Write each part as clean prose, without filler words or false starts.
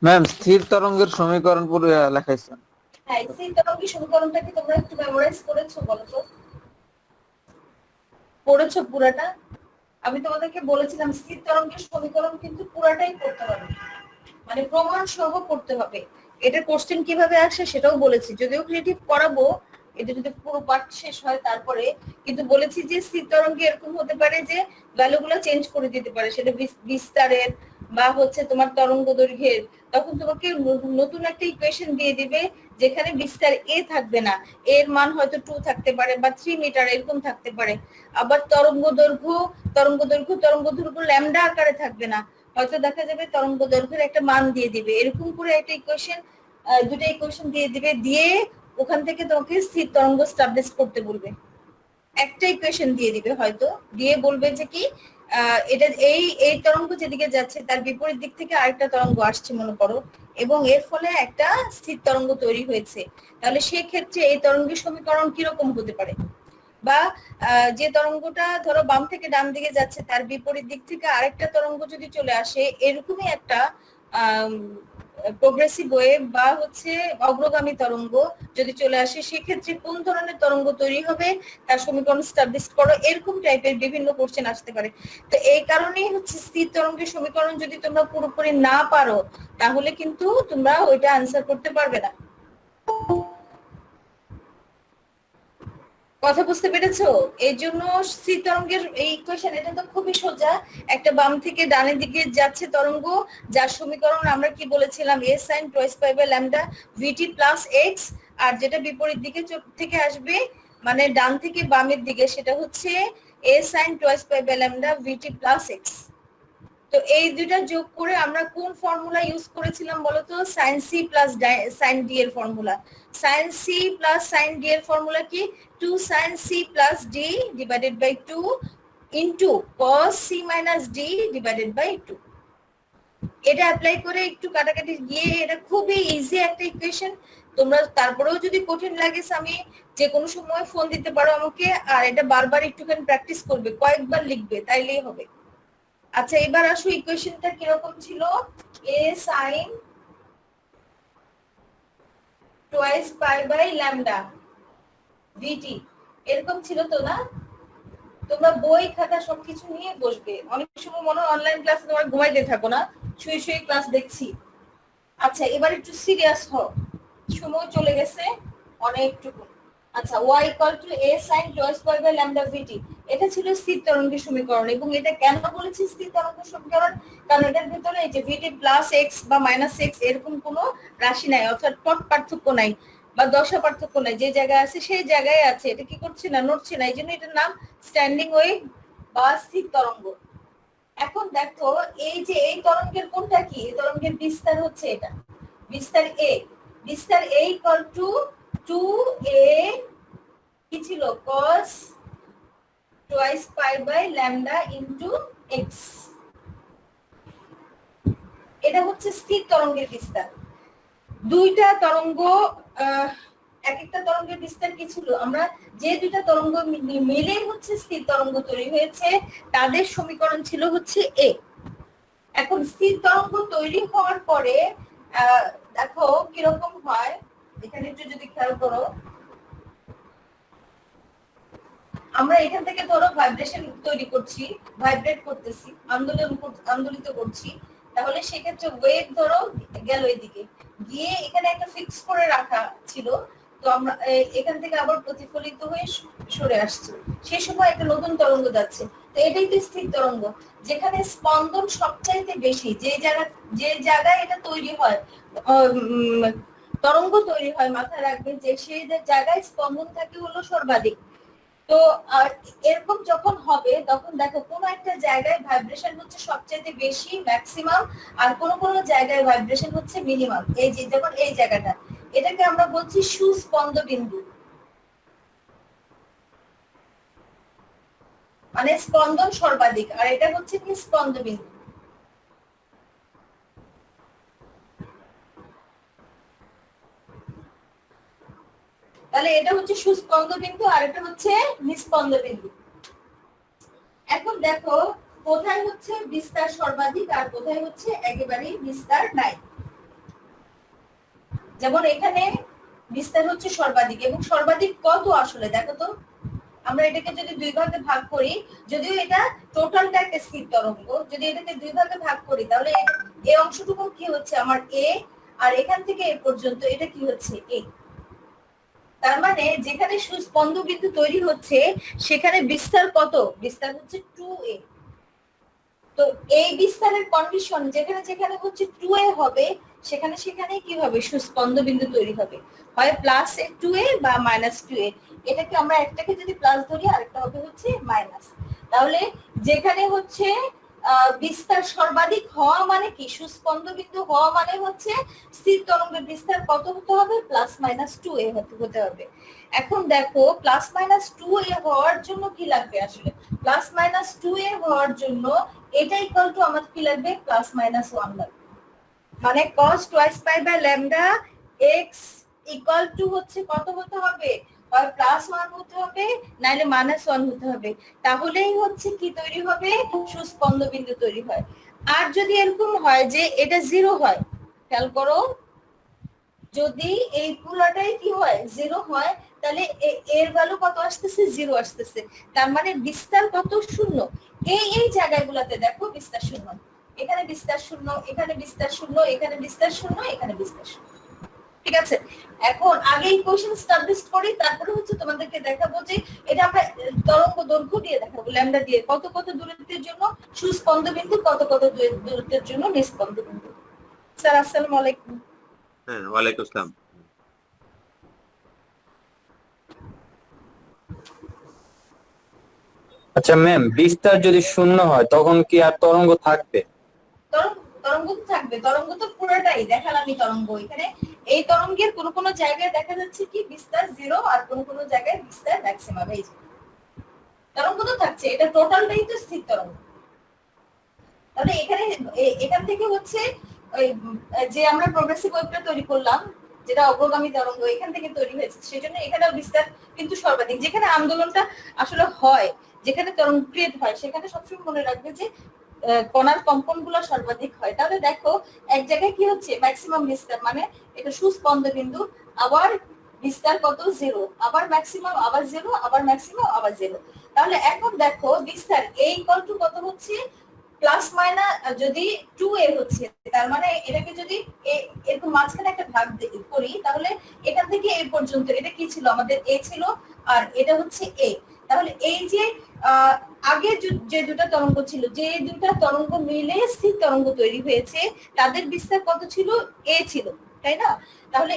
Ma'am স্থির তরঙ্গের সমীকরণ পুরো লেখাইছেন। হ্যাঁ, স্থির তরঙ্গের সমীকরণটা কি তোমরা একটু মেমোরাইজ করেছো বলো তো? পড়েছো পুরাটা? আমি তোমাদেরকে বলেছিলাম স্থির তরঙ্গের সমীকরণ কিন্তু পুরাটাই পড়তে হবে, মানে প্রমাণ সহ পড়তে হবে। এটা কোশ্চেন কিভাবে আসে সেটাও বলেছি, যদিও ক্রিয়েটিভ করাবো এটা যদি পুরো পাঠ শেষ হয় তারপরে, কিন্তু বলেছি যে স্থির তরঙ্গে এরকম হতে পারে যে ভ্যালুগুলো চেঞ্জ করে দিতে পারে, সেটা বিস্তারের বা হচ্ছে তোমার তরঙ্গ দৈর্ঘ্যের। তখন তোমাকে নতুন একটা ইকুয়েশন দিয়ে দিবে যেখানে বিস্তার এ থাকবে না, এর মান হয়তো 2 থাকতে পারে বা 3 মিটার এরকম থাকতে পারে। আবার তরঙ্গ দৈর্ঘ্য ল্যামডা আকারে থাকবে না, হয়তো দেখা যাবে তরঙ্গ দৈর্ঘ্যের একটা মান দিয়ে দিবে, এরকম করে একটা ইকুয়েশন, দুটো ইকুয়েশন দিয়ে দিবে, দিয়ে ওখান থেকে তোমাকে স্থির তরঙ্গ স্টাবলিশ করতে বলবে। একটা ইকুয়েশন দিয়ে দিবে হয়তো, দিয়ে বলবে যে কি এটা এই তরঙ্গ যেদিকে যাচ্ছে তার বিপরীত দিক থেকে আরেকটা তরঙ্গ আসছে মনে করো, এবং এর ফলে একটা স্থির তরঙ্গ তৈরি হয়েছে। তাহলে সেই ক্ষেত্রে এই তরঙ্গের সমীকরণ কিরকম হতে পারে, বা যে তরঙ্গটা ধরো বাম থেকে ডান দিকে যাচ্ছে তার বিপরীত দিক থেকে আরেকটা তরঙ্গ যদি চলে আসে, এরকমই একটা প্রোগ্রেসিভ ওয়েভ বা হচ্ছে অগ্রগামী তরঙ্গ যদি চলে আসে, সেক্ষেত্রে কোন ধরনের তরঙ্গ তৈরি হবে তার সমীকরণ স্টাবলিশ করো, এরকম টাইপের বিভিন্ন কোশ্চেন আসতে পারে। তো এই কারণেই হচ্ছে স্থির তরঙ্গের সমীকরণ যদি তোমরা পুরোপুরি না পারো তাহলে কিন্তু তোমরা ওইটা আনসার করতে পারবে না। কথা বুঝতে পেরেছো? এই জন্য স্থির তরঙ্গের এই ইকুয়েশন, এটা তো খুবই সোজা। একটা বাম থেকে ডানের দিকে যাচ্ছে তরঙ্গ, যার সমীকরণ আমরা কি বলেছিলাম, a sin twice pi by lambda vt plus x, আর যেটা বিপরীত দিকে থেকে আসবে মানে ডান থেকে বামের দিকে, সেটা হচ্ছে a sin twice pi by lambda vt plus x। তো এই দুইটা যোগ করে আমরা কোন ফর্মুলা ইউজ করেছিলাম বলতো? sin c plus sin d এর formula. sin c plus sin d এর ফর্মুলা কি? 2 sin c plus d divided by 2 into cos c minus d divided by 2। এটা অ্যাপ্লাই করে একটু কাটাকাটি গিয়ে এটা খুবই ইজি একটা ইকুয়েশন। তোমরা তারপরেও যদি কঠিন লাগে আমি যে কোনো সময় ফোন দিতে পারো আমাকে, আর এটা বারবার একটুখানি প্র্যাকটিস করবে, কয়েকবার লিখবে, তাইলেই হবে। আচ্ছা, এবার আসো ইকুয়েশনটা কিরকম ছিল। a sin twice pi by lambda vt এরকম ছিল তো না? তোমরা বই খাতা সবকিছু নিয়ে বসবে, অনেক সময় মনে হয় অনলাইন ক্লাসে তোমরা ঘুমাইতে থাকো না, শুয়ে শুয়ে ক্লাস দেখছি। আচ্ছা, এবার একটু সিরিয়াস হও, সময় চলে গেছে অনেকটুকু। আচ্ছা, y equal to a sin twice pi by lambda vt, এটা ছিল স্থির তরঙ্গের সমীকরণ। এবং এটা কেন বলেছি স্থির তরঙ্গের সমীকরণ? কারণ এটার ভিতরে এই যে vt প্লাস x বা মাইনাস x এরকম কোনো রাশি নাই, অর্থাৎ পট পার্থক্য নাই বা দশা পার্থক্য নাই, যে জায়গায় আছে সেই জায়গায় আছে, এটা কি করছে না, নড়ছে না, এই জন্য এটার নাম স্ট্যান্ডিং ওয়েভ বা স্থির তরঙ্গ। এখন দেখো এই যে এই তরঙ্গের কোনটা কি, এই তরঙ্গের বিস্তার হচ্ছে এটা, বিস্তার a। বিস্তার a ইকুয়াল টু 2a কি ছিল, cos twice pi by lambda into x। এটা হচ্ছে স্থির তরঙ্গের বিস্তার। দুইটা তরঙ্গ, এক একটা তরঙ্গের বিস্তার কি ছিল, আমরা যে দুইটা তরঙ্গ মিলে হচ্ছে স্থির তরঙ্গ তৈরি হয়েছে তাদের সমীকরণ ছিল হচ্ছে a। এখন স্থির তরঙ্গ তৈরি হওয়ার পরে দেখো কিরকম হয়, এখানে একটু যদি খেয়াল করো, আমরা এখান থেকে ধরো ভাইব্রেশন তৈরি করছি, ভাইব্রেট করতেছি, আন্দোলিত করছি, তাহলে সেক্ষেত্রে ওয়েভ ধরো গেল এদিকে, গিয়ে এখানে একটা ফিক্স করে রাখা ছিল, তো আমরা এখান থেকে আবার প্রতিফলিত হয়ে সরে আসছে, সেই সময় একটা নতুন তরঙ্গ যাচ্ছে। তো এটাই তো স্থির তরঙ্গ, যেখানে স্পন্দন সবচাইতে বেশি, যে জায়গায় এটা তৈরি হয়, তরঙ্গ তৈরি হয়, মাথায় রাখবে যে সেই জায়গায় স্পন্দন থাকে হলো সর্বাধিক। তো এরকম যখন হবে তখন দেখো কোন একটা জায়গায় ভাইব্রেশন হচ্ছে সবচেয়ে বেশি ম্যাক্সিমাম, আর কোন কোন জায়গায় ভাইব্রেশন হচ্ছে মিনিমাম। এই যে যেমন এই জায়গাটা, এটাকে আমরা বলছি সুস্পন্দ বিন্দু, মানে স্পন্দন সর্বাধিক, আর এটা হচ্ছে কি স্পন্দ বিন্দু। তাহলে এটা হচ্ছে সুস্পন্দ বিন্দু আর এটা হচ্ছে নিস্পন্দ বিন্দু। এখন দেখো কোথায় হচ্ছে বিস্তার সর্বাধিক আর কোথায় হচ্ছে একেবারেই বিস্তার নাই। যেমন এখানে বিস্তার হচ্ছে সর্বাধিক, এবং সর্বাধিক কত আসলে দেখো তো। আমরা এটাকে যদি দুই ভাগে ভাগ করি, যদিও এটা টোটালটা একটা স্থির তরঙ্গ, যদি এটাকে দুই ভাগে ভাগ করি তাহলে এই অংশটুকু কি হচ্ছে আমার এ, আর এখান থেকে এ পর্যন্ত এটা কি হচ্ছে এ। তার মানে যেখানে সুস্পন্দ বিন্দু তৈরি হচ্ছে সেখানে বিস্তার কত, বিস্তার হচ্ছে 2a। তো এই বিস্তারের কন্ডিশন যেখানে যেখানে হচ্ছে 2a হবে সেখানে সেখানে কি হবে, সুস্পন্দ বিন্দু তৈরি হবে, হয় প্লাস 2a বা মাইনাস 2a। এটাকে আমরা একটাকে যদি প্লাস ধরি আরেকটা হবে হচ্ছে মাইনাস। তাহলে যেখানে হচ্ছে বিস্তার সর্বাধিক হওয়া মানে কি, সুস্পন্দ বিন্দু হওয়া মানে হচ্ছে স্থির তরঙ্গের বিস্তার কত হতে হবে, প্লাস মাইনাস 2a হতে হবে। এখন দেখো প্লাস মাইনাস 2a হওয়ার জন্য কি লাগবে আসলে, প্লাস মাইনাস 2a হওয়ার জন্য এটা ইকুয়াল টু আমাদের কি লাগবে, প্লাস মাইনাস 1 লাগবে। মানে cos twice pi by lambda x equal to হচ্ছে কত হতে হবে, হয় প্লাস 1 হতে হবে নাইলে মাইনাস 1 হতে হবে। তাহলেই হচ্ছে কি তৈরি হবে, সুস্পন্দ বিন্দু তৈরি হয়। আর যদি এরকম হয় যে এটা 0 হয়, খেয়াল করো, যদি এই পুরোটাই কি হয় 0 হয় তাহলে এর ভ্যালু কত আসতেছে, 0 আসতেছে। তার মানে বিস্তার কত, 0। এই জায়গাগুলোতে দেখো বিস্তার 0, এখানে বিস্তার 0, এখানে বিস্তার 0, এখানে বিস্তার 0, এখানে বিস্তার 0। ঠিক আছে, এখন আগে ইকুয়েশন এস্টাবলিশ করি, তারপরে হচ্ছে তোমাদেরকে দেখাবো যে এটা আমরা তরঙ্গ দৈর্ঘ্য দিয়ে দেখাবো, ল্যামডা দিয়ে কত কত দূরত্বের জন্য সুস্পন্দ বিন্দু, কত কত দূরত্বের জন্য নিস্পন্দ বিন্দু। স্যার আসসালামু আলাইকুম। হ্যাঁ, ওয়ালাইকুম আসসালাম। আচ্ছা ম্যাম, বিস্তার যদি শূন্য হয় তখন কি আর তরঙ্গ থাকবে? তরঙ্গ তো থাকবে, তরঙ্গ তো পুরোটাই দেখালামই তরঙ্গ। এখানে এই তরঙ্গের কোন কোন জায়গায় দেখা যাচ্ছে কি বিস্তার 0, আর কোন কোন জায়গায় বিস্তার ম্যাক্সিমাম। এই যে তরঙ্গ তো থাকছে, এটা টোটালটাই তো স্থির তরঙ্গ। তাহলে এখানে এখান থেকে হচ্ছে ওই যে আমরা প্রোগ্রেসিভ ওয়েভটা তৈরি করলাম, যেটা অগ্রগামী তরঙ্গ এখান থেকে তৈরি হয়েছে, সেজন্য এখানেও বিস্তার কিন্তু সর্বাধিক। যেখানে আন্দোলনটা আসলে হয়, যেখানে তরঙ্গ ক্রিয়েট হয়, সেখানে সবসময় মনে রাখবে যে কণার কম্পনগুলো সর্বাধিক হয়। তাহলে দেখো এক জায়গায় কি হচ্ছে ম্যাক্সিমাম বিস্তার, মানে এটা সুস্পন্দ বিন্দু, আবার বিস্তার কত 0, আবার ম্যাক্সিমাম, আবার 0, আবার ম্যাক্সিমাম, আবার 0। তাহলে এখন দেখো বিস্তার a ইকুয়াল টু কত হচ্ছে, প্লাস মাইনাস যদি 2a হচ্ছে, তার মানে এটাকে যদি এরকম মাঝখানে একটা ভাগ করি তাহলে এখান থেকে এ পর্যন্ত এটা কি ছিল, আমাদের a ছিল, আর এটা হচ্ছে a। তাহলে এই যে আগে যে দুটো তরঙ্গ ছিল, যে দুটো তরঙ্গ মিলে স্থির তরঙ্গ তৈরি হয়েছে, তাদের বিস্তার কত ছিল, a ছিল, তাই না? তাহলে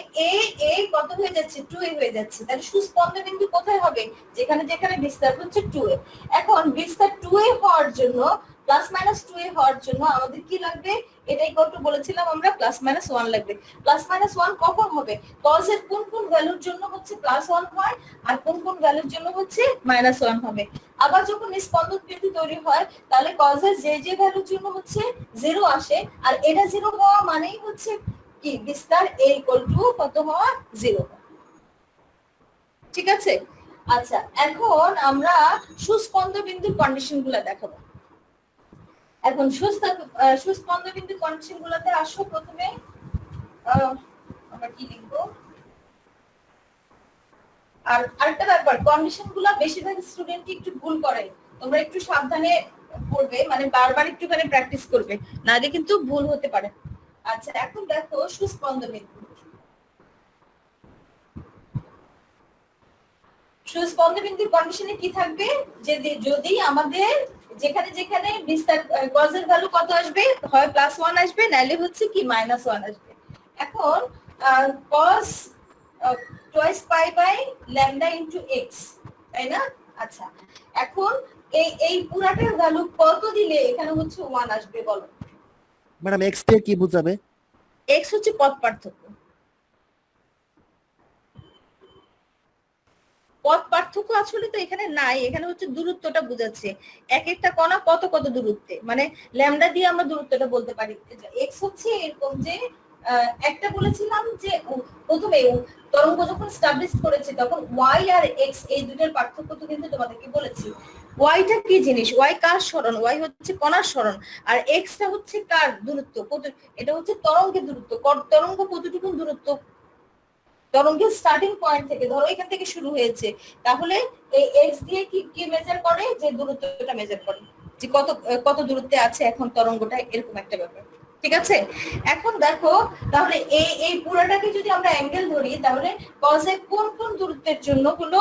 a কত হয়ে যাচ্ছে, 2a হয়ে যাচ্ছে। তাহলে সুস্পন্দ বিন্দু কোথায় হবে, যেখানে যেখানে বিস্তার হচ্ছে 2a। এখন বিস্তার 2a হওয়ার জন্য, প্লাস মাইনাস 2a হওয়ার জন্য আমাদের কি লাগবে, এটাই কত বলেছিলাম আমরা, প্লাস মাইনাস 1 লাগবে। প্লাস মাইনাস 1 কখন হবে, cos এর কোন কোন ভ্যালুর জন্য হচ্ছে প্লাস 1 হয়, আর কোন কোন ভ্যালুর জন্য হচ্ছে মাইনাস 1 হবে। আবার যখন নিস্পন্দন বিন্দু তৈরি হয় তাহলে cos এর যে ভ্যালুর জন্য হচ্ছে 0 আসে, আর এটা 0 হওয়া মানেই হচ্ছে কি বিস্তার a ইকুয়াল টু কত হওয়া, 0। ঠিক আছে, আচ্ছা এখন আমরা সুস্পন্দ বিন্দুর কন্ডিশন গুলো দেখাবো। এখন সুস্পন্দ বিন্দু কন্ডিশন গুলোতে আসো। প্রথমে আমরা কি লিখবো, আর আরেকটা ব্যাপার, কন্ডিশন গুলো বেশিরভাগ স্টুডেন্ট একটু ভুল করে, তোমরা একটু সাবধানে পড়বে, মানে বারবার একটুখানি প্র্যাকটিস করবে, নাহলে কিন্তু ভুল হতে পারে। আচ্ছা এখন দেখো সুস্পন্দ বিন্দু, সুস্পন্দ বিন্দুর কন্ডিশনে কি থাকবে, যদি আমাদের যেখানে যেখানে বিস্তার cos এর ভ্যালু কত আসবে, হয় প্লাস 1 আসবে নাইলে হচ্ছে কি মাইনাস 1 আসবে। এখন cos twice pi by lambda into x, তাই না? আচ্ছা এখন এই পুরাটার ভ্যালু কত দিলে এখানে হচ্ছে 1 আসবে বলো ম্যাডাম। x দিয়ে কি বোঝাবে? x হচ্ছে পথ পার্থক্য। পথ পার্থক্য আসলে তো এখানে নাই, এখানে হচ্ছে দূরত্বটা বোঝাচ্ছে, এক একটা কণা কত কত দূরত্বে, মানে ল্যামডা দিয়ে আমরা দূরত্বটা বলতে পারি। এক্স হচ্ছে এরকম যে একটা বলেছিলাম যে প্রথমে তরঙ্গ যখন স্টাবলিশ করেছে তখন ওয়াই আর এক্স এই দুটোর পার্থক্য তো কিন্তু তোমাদেরকে বলেছি। ওয়াইটা কি জিনিস, ওয়াই কার সরণ, ওয়াই হচ্ছে কণার সরণ, আর এক্সটা হচ্ছে কার দূরত্ব, এটা হচ্ছে তরঙ্গের দূরত্ব, তরঙ্গ কতটুকু দূরত্ব তরঙ্গের স্টার্টিং পয়েন্ট থেকে, ধরো এখান থেকে শুরু হয়েছে, তাহলে এই এক্স দিয়ে কি মেজার করে, যে দূরত্বটা মেজার করে, যে কত কত দূরত্বে আছে এখন তরঙ্গটা, এরকম একটা ব্যাপার। ঠিক আছে, এখন দেখো তাহলে এই পুরোটাকে যদি আমরা অ্যাঙ্গেল ধরি, তাহলে কজ এ কোন কোন দূরত্বের জন্য হলো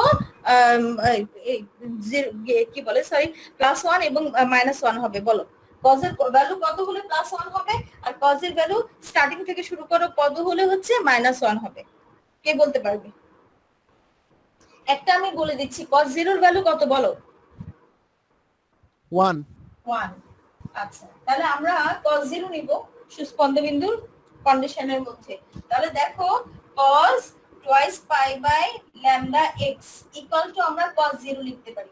কি বলে, সরি, +1 এবং -1 হবে, বলো কজ এর ভ্যালু কত হলে +1 হবে, আর কজ এর ভ্যালু স্টার্টিং থেকে শুরু করো কত হলে হচ্ছে -1 হবে, কে বলতে পারবে? একটা আমি বলে দিচ্ছি, cos 0 এর ভ্যালু কত বলো? 1 1। আচ্ছা, তাহলে আমরা cos 0 নিব সুস্পন্দ বিন্দুর কন্ডিশনের মধ্যে। তাহলে দেখো cos twice pi by lambda x equal to আমরা cos 0 লিখতে পারি।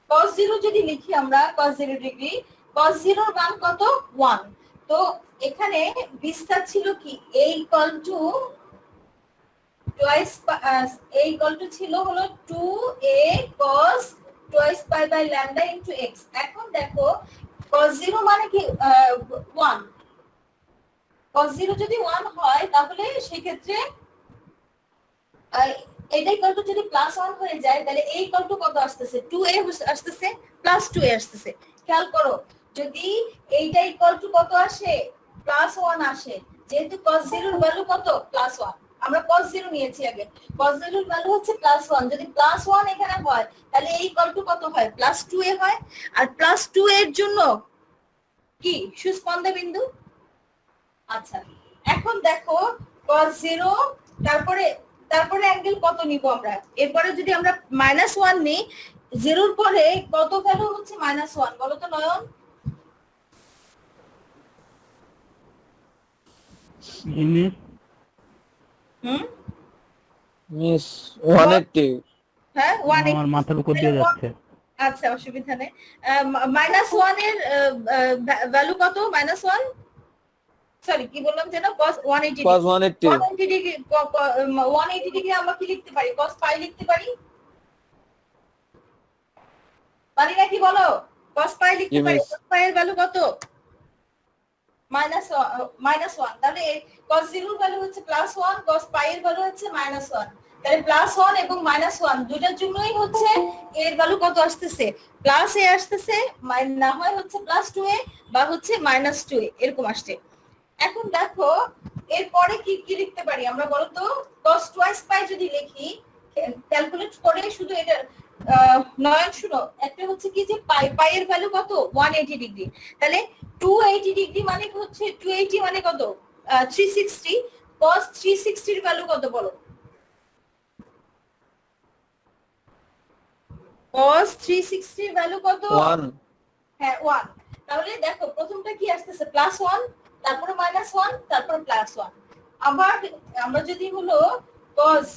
cos 0 যদি লিখি আমরা cos 0 ডিগ্রি, cos 0 এর মান কত? 1। তো এখানে বিস্তার ছিল কি, a equal to twice a equal to ছিল হলো 2a cos twice pi by lambda into x। এখন দেখো cos 0 মানে কি 1, cos 0 যদি 1 হয় তাহলে সেক্ষেত্রে এটা ইকুয়াল টু যদি +1 হয়ে যায়, তাহলে a ইকুয়াল টু কত আসতেছে? 2a আসতেছে, +2a আসতেছে। খেয়াল করো, যদি এইটা ইকুয়াল টু কত আসে? +1 আসে, যেহেতু cos 0 এর ভ্যালু কত? +1। আমরা cos 0 নিয়েছি আগে, cos 0 এর ভ্যালু হচ্ছে +1, যদি +1 এখানে হয় তাহলে a ইকুয়াল টু কত হয়? +2a হয়। আর +2a এর জন্য কি সুস্পন্দ বিন্দু। আচ্ছা, এখন দেখো cos 0, তারপরে অ্যাঙ্গেল কত নিব আমরা? এরপরে যদি আমরা -1 নিই, 0 এর পরে কত ভ্যালু হচ্ছে -1 বলো তো নয়ন? মিস 180। হ্যাঁ, 180 আমার মাথার উপর দিয়ে যাচ্ছে। আচ্ছা, অসুবিধা নেই। -1 এর ভ্যালু কত? -1, সরি কি বললাম যেন, cos 180 cos 180 180 ডিগ্রি 180 ডিগ্রি আমরা কি লিখতে পারি? cos pi লিখতে পারি, পারি নাকি বলো? cos pi লিখতে পারি। cos pi এর ভ্যালু কত? -1। তাহলে cos 0 এর ভ্যালু হচ্ছে +1, cos pi এর ভ্যালু হচ্ছে -1। তাহলে +1 এবং -1 দুটার জন্যই হচ্ছে এর ভ্যালু কত আসতেছে? +a আসতেছে, না হয় হচ্ছে +2a বা হচ্ছে -2a, এরকম আসছে। এখন দেখো এরপরে কি লিখতে পারি আমরা বলো তো? cos twice pi যদি লিখি, ক্যালকুলেট করে শুধু এটা নয়ন শুনো, একটা হচ্ছে কি যে পাই এর ভ্যালু কত? 180 ডিগ্রি। তাহলে 280 ডিগ্রি মানে হচ্ছে 280 মানে কত? 360। cos 360 এর ভ্যালু কত বলো? cos 360 এর ভ্যালু কত? 1 হ্যাঁ 1। তাহলে দেখো প্রথমটা কি আসতেছে? +1, তারপরে -1, তারপর +1। আবার আমরা যদি হলো cos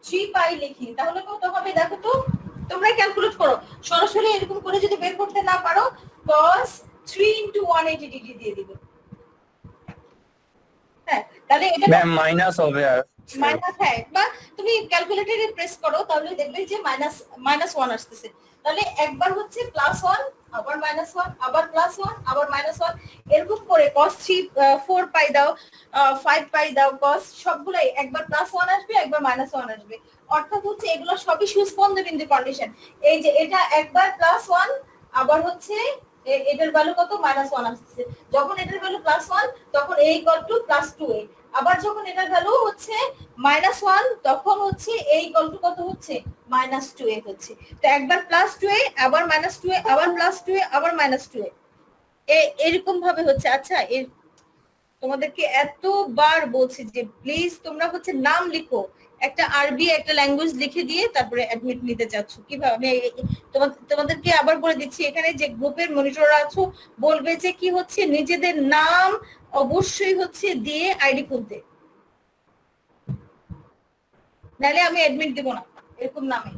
3 pi লিখি তাহলে কত হবে দেখো তো, তোমরা ক্যালকুলেট করো। সরাসরি এরকম করে যদি বের করতে না পারো, cos 3 * 180 ডিগ্রি দিয়ে দিবে। হ্যাঁ, তাহলে এটা ম্যাম মাইনাস হবে আর মাইনাস, হ্যাঁ, বা তুমি ক্যালকুলেটরে প্রেস করো তাহলে দেখবে যে -1 আসতেছে। তাহলে একবার হচ্ছে +1, আবার -1, আবার +1, আবার -1, এরকম করে cos 3 4 পাই দাও, 5 পাই দাও, cos সবগুলাই একবার +1 আসবে, একবার -1 আসবে। অর্থাৎ হচ্ছে এগুলো সবই সুস্পন্দ বিন্দু কন্ডিশন। এই যে এটা একবার +1, আবার হচ্ছে এটার ভ্যালু কত? -1 আসছে। যখন এটার ভ্যালু +1 তখন a = +2a। আবার যখন এটার ভ্যালু হচ্ছে -1 তখন হচ্ছে a = কত হচ্ছে? -2a হচ্ছে। তো একবার +2a, আবার -2a, আবার +2a, আবার -2a, এরকম ভাবে হচ্ছে। আচ্ছা, তোমাদেরকে এতবার বলছি যে প্লিজ তোমরা হচ্ছে নাম লিখো, একটা আরবি একটা ল্যাঙ্গুয়েজ লিখে দিয়ে তারপরে অ্যাডমিট নিতে চাচ্ছ কিভাবে? আমি তোমাদেরকে আবার বলে দিচ্ছি, এখানে যে গ্রুপের মনিটররা আছো বলবে যে কি হচ্ছে নিজেদের নাম অবশ্যই হচ্ছে দিয়ে আইডি খুলতে, নাহলে আমি অ্যাডমিট দেব না এরকম নামে।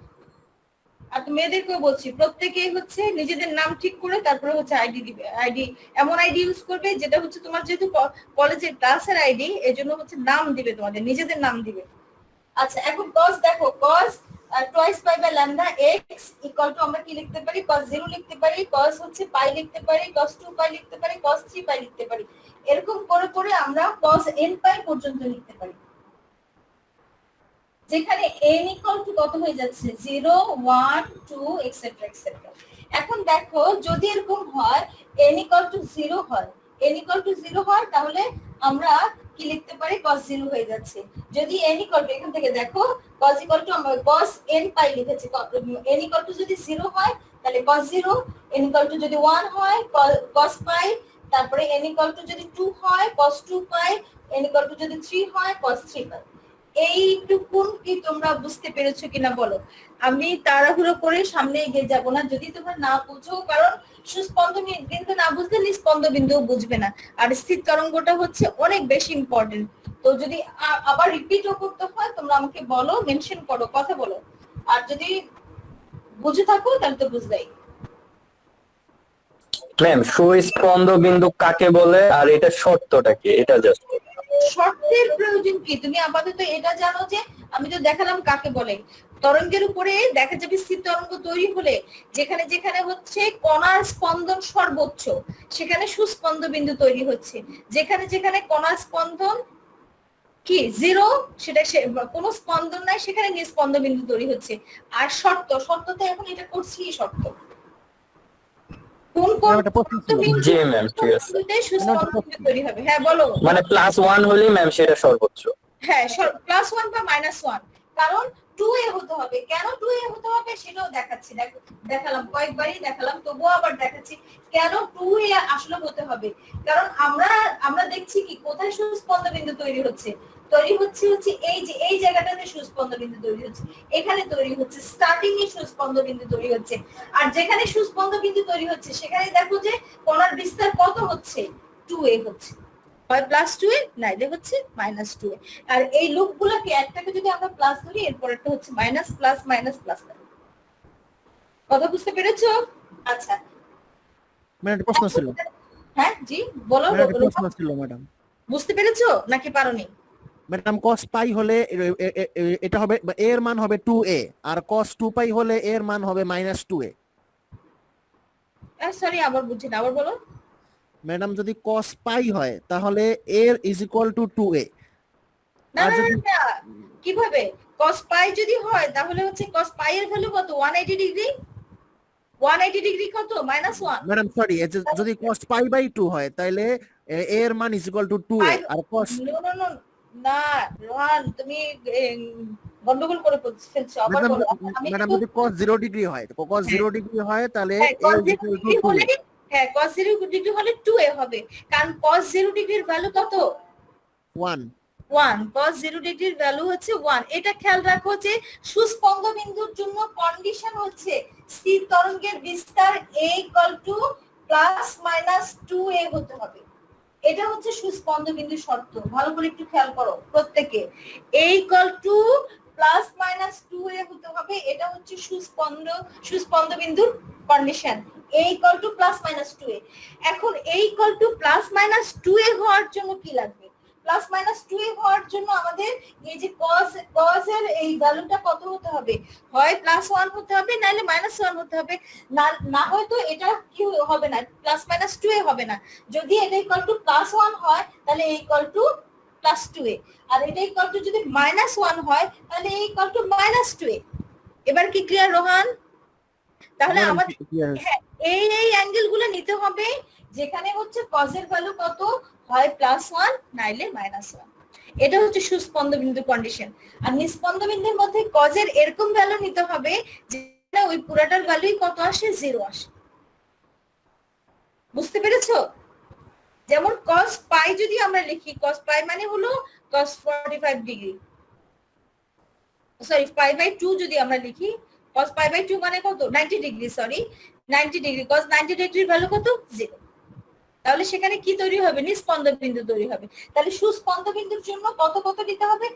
আর মেয়েদেরকেও বলছি, প্রত্যেকেই হচ্ছে নিজেদের নাম ঠিক করে তারপরে হচ্ছে আইডি দিবে। আইডি এমন আইডি ইউজ করবে যেটা হচ্ছে তোমার যেহেতু কলেজের ক্লাসের আইডি, এজন্য হচ্ছে নাম দিবে, তোমাদের নিজেদের নাম দিবে। আচ্ছা, এখন cos দেখো, cos twice pi by lambda x equal to আমরা কি লিখতে পারি? cos 0 লিখতে পারি, cos হচ্ছে pi লিখতে পারি, cos 2 pi লিখতে পারি, cos 3 pi লিখতে পারি। এরকম করে করে আমরা cos n pi পর্যন্ত লিখতে পারি। যেখানে n ইকুয়াল টু কত হয়ে যাচ্ছে 0 1 2 এক্সেট্রা এক্সেট্রা। এখন দেখো যদি এরকম হয় n ইকুয়াল টু 0 হয়, n ইকুয়াল টু 0 হয় তাহলে আমরা কি লিখতে পারি cos 0 হয়ে যাচ্ছে। যদি n ইকুয়াল টু এখান থেকে দেখো cos ইকুয়াল টু আমরা cos n পাই লিখেছি, n ইকুয়াল টু যদি 0 হয় তাহলে cos 0, n ইকুয়াল টু যদি 1 হয় cos পাই, তারপরে n ইকুয়াল টু যদি 2 হয় cos 2 pi, n equal to যদি 3 হয় cos 3 পাই। এইটুকুন কি তোমরা বুঝতে পেরেছো কিনা বলো? আমি তাড়াহুড়ো করে সামনে এগিয়ে যাব না যদি তোমরা না বুঝো, কারণ সুস্পন্দ বিন্দু না বুঝলে নিস্পন্দ বিন্দুও বুঝবে না। আর স্থির তরঙ্গটা হচ্ছে অনেক বেশি ইম্পর্টেন্ট। তো যদি আবার রিপিটও করতে হয় তোমরা আমাকে বলো, মেনশন করো, কথা বলো। আর যদি বুঝে থাকো তাহলে তো বুঝলেই। ম্যাম সুস্পন্দ বিন্দু কাকে বলে আর এটা শর্তটা কি, এটা জাস্ট শর্তের প্রয়োজন কি? তুমি আপাতত এটা জানো যে আমি তো দেখালাম কাকে বলে। তরঙ্গের উপরে দেখা যাবে স্থির তরঙ্গ তৈরি হলে যেখানে যেখানে হচ্ছে কণার স্পন্দন সর্বোচ্চ সেখানে সুস্পন্দ বিন্দু তৈরি হচ্ছে, যেখানে যেখানে কণার স্পন্দন কি 0 সেটা কোনো স্পন্দন নাই সেখানে নিস্পন্দ বিন্দু তৈরি হচ্ছে। আর শর্ততে এখন এটা করছি শর্ত কোন কোন বিন্দু জি ম্যাম ঠিক আছে। সুস্পন্দ বিন্দু তৈরি হবে। হ্যাঁ বলো। মানে +1 হলেই ম্যাম সেটা সর্বোচ্চ। হ্যাঁ +1 বা -1, কারণ 2a হতে হবে। কেন 2a হতে হবে সেটাও দেখাচ্ছি, দেখালাম কয়েকবারই দেখালাম, তবুও আবার দেখাচ্ছি কেন 2a আসলে হতে হবে। কারণ আমরা দেখছি কি কোথায় সুস্পন্দ বিন্দু তৈরি হচ্ছে এই যে এই জায়গাটাতে সুস্পন্দ বিন্দু তৈরি হচ্ছে, এখানে তৈরি হচ্ছে, স্টার্টিং এ সুস্পন্দ বিন্দু তৈরি হচ্ছে। আর যেখানে সুস্পন্দ বিন্দু তৈরি হচ্ছে সেখানে দেখো যে কণার বিস্তার কত হচ্ছে 2a হচ্ছে, হয় +2a নাইলে হচ্ছে -2a। আর এই লুপগুলোকে একটাকে যদি আমরা প্লাস ধরি এরপর একটা হচ্ছে মাইনাস প্লাস মাইনাস প্লাস। কথা বুঝতে পেরেছো? আচ্ছা ম্যাডাম একটা প্রশ্ন ছিল। হ্যাঁ জি বলো। ম্যাডাম একটা প্রশ্ন ছিল ম্যাডাম। বুঝতে পেরেছো নাকি পারোনি? ম্যাডাম cos পাই হলে এটা হবে a এর মান হবে 2a আর cos 2 পাই হলে a এর মান হবে -2a। সরি আবার বুঝছি না, আবার বলো। ম্যাডাম যদি cos পাই হয় তাহলে a is equal to 2a। না না না, কিভাবে cos পাই যদি হয় তাহলে হচ্ছে cos পাই এর ভ্যালু কত 180 ডিগ্রি। 180 ডিগ্রি কত -1। ম্যাডাম সরি, যদি cos পাই বাই 2 হয় তাহলে a এর মান ইজ ইকুয়াল টু 2a আর cos না রোহান তুমি গন্ডগোল করে ফেলছো, আবার বলো। ম্যাডাম যদি cos 0 ডিগ্রি হয়, cos 0 ডিগ্রি হয় তাহলে a is equal to 2a। হ্যাঁ cos 0 ডিগ্রি হলে 2a হবে, কারণ cos 0 ডিগ্রির ভ্যালু কত 1। cos 0 ডিগ্রির ভ্যালু হচ্ছে 1। এটা খেয়াল রাখো যে সুস্পন্দ বিন্দুর জন্য কন্ডিশন হচ্ছে স্থির তরঙ্গের বিস্তার a ± 2a হতে হবে। এটা হচ্ছে সুস্পন্দ বিন্দুর শর্ত, ভালো করে একটু খেয়াল করো প্রত্যেকে। a ± 2a হতে হবে, এটা হচ্ছে সুস্পন্দ বিন্দুর কন্ডিশন। a ± 2a। এখন a ± 2a হওয়ার জন্য কি লাগবে? +-2a হওয়ার জন্য আমাদের এই যে cos এর এই ভ্যালুটা কত হতে হবে? হয় +1 হতে হবে নাইলে -1 হতে হবে। না হয়তো এটা কি হবে না, +-2a হবে না। যদি এটা +1 হয় তাহলে a +2a, আর এটা যদি -1 হয় তাহলে a -2a। এবার কি ক্লিয়ার রোহান? তাহলে আমাদের এই অ্যাঙ্গেল গুলো নিতে হবে যেখানে হচ্ছে cos এর ভ্যালু কত, হয় +1 নাইলে -1। এটা হচ্ছে সুস্পন্দ বিন্দু কন্ডিশন। আর নিস্পন্দ বিন্দুর মধ্যে cos এর এরকম ভ্যালু নিতে হবে যেটা ওই পুরাটার ভ্যালুই কত আসে 0 আসে। বুঝতে পেরেছো? যেমন cos পাই যদি আমরা লিখি, cos পাই মানে হলো cos 45 degree, sorry pi by 2 যদি আমরা লিখি cos পাই বাই 2 মানে কত 90 ডিগ্রি, সরি 90 ডিগ্রি। cos 90 ডিগ্রির ভ্যালু কত 0। তাহলে সেখানে কি তৈরি হবে? নিস্পন্দ বিন্দু তৈরি হবে। তাহলে সুস্পন্দ বিন্দুর জন্য কত কত দিতে হবে?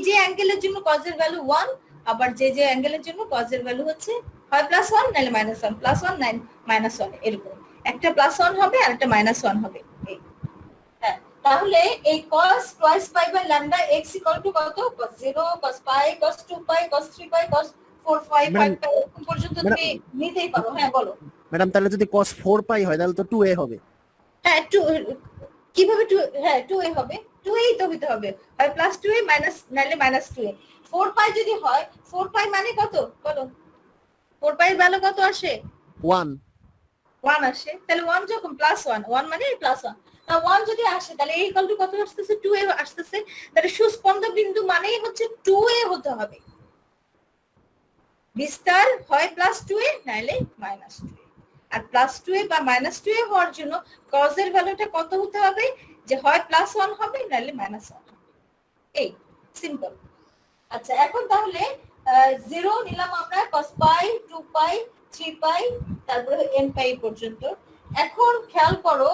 যে অ্যাঙ্গেলের জন্য cos এর ভ্যালু 1, আবার যে অ্যাঙ্গেলের জন্য cos এর ভ্যালু হচ্ছে হয় +1 নাইলে -1, +1 নাইলে -1 এরকম। একটা +1 হবে আর একটা -1 হবে। হ্যাঁ তাহলে এই cos twice pi by lambda x equal to কত? cos 0, cos pi, cos 2 pi, cos 3 pi, cos 4 pi, 5 pi পর্যন্ত তুমি নিতেই পারো। হ্যাঁ বলো। ম্যাডাম তাহলে যদি cos 4 পাই হয় তাহলে তো 2a হবে। হ্যাঁ কিভাবে 2? হ্যাঁ 2a হবে, 2a তো হতে হবে, হয় +2a মাইনাস নাইলে -2a। 4 পাই যদি হয়, 4 পাই মানে কত বলো? 4 পাই এর ভ্যালু কত আসে? 1 1 আসে। তাহলে 1 যখন +1, 1 মানে +1, 1 যদি আসে তাহলে a = কত আসতেছে? 2a আসতেছে। তাহলে সুস্পন্দ বিন্দু মানেই হচ্ছে 2a হতে হবে। বিস্তার হয় +2a নাইলে -2a। আর +2a বা -2a হওয়ার জন্য cos এর ভ্যালুটা কত হতে হবে? যে হয় +1 হবে নাইলে -1 হবে। এই সিম্পল। আচ্ছা এখন তাহলে 0 নিলাম আমরা cos পাই, 2 পাই, 3 পাই, তারপরে n পাই পর্যন্ত। এখন খেয়াল করো